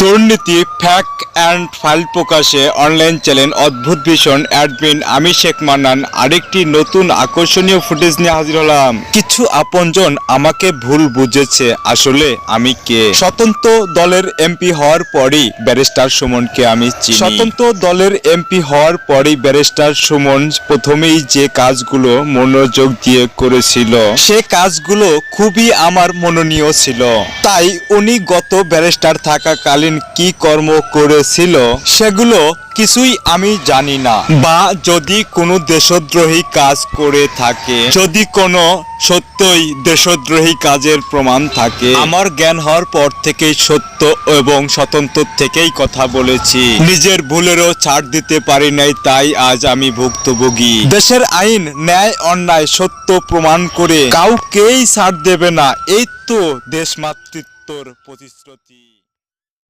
দুর্নীতি, ফ্যাক and file প্রকাশে online channel অদ্ভুত ভীষণ অ্যাডমিন আমি শেখ মান্নান আরেকটি নতুন আকর্ষণীয় ফুটেজ নিয়ে হাজির হলাম। কিছু আপনজন আমাকে ভুল বুঝেছে, আসলে আমি কে। স্বতন্ত্র দলের এমপি হওয়ার পরই ব্যারিস্টার সুমনকে আমি চিনি। স্বতন্ত্র দলের এমপি হওয়ার পরই ব্যারিস্টার সুমন প্রথমেই যে কাজগুলো মনোযোগ দিয়ে করেছিল সে কাজগুলো খুবই আমার মননীয় ছিল। তাই উনি গত ব্যারিস্টার থাকাকালীন কি কর্ম করেছিল সেগুলো কিছুই আমি জানি না, বা যদি কোনো দেশদ্রোহী কাজ করে থাকে, যদি কোনো সত্যই দেশদ্রোহী কাজের প্রমাণ থাকে, আমার জ্ঞান হওয়ার পর থেকেই সত্য এবং স্বতন্ত্র থেকেই কথা বলেছি। নিজের ভুলেরও ছাড় দিতে পারি নাই, তাই আজ আমি ভুক্তভোগী। দেশের আইন ন্যায় অন্যায় সত্য প্রমাণ করে কাউকেই ছাড় দেবে না, এই তো দেশমাতৃত্বর প্রতিশ্রুতি।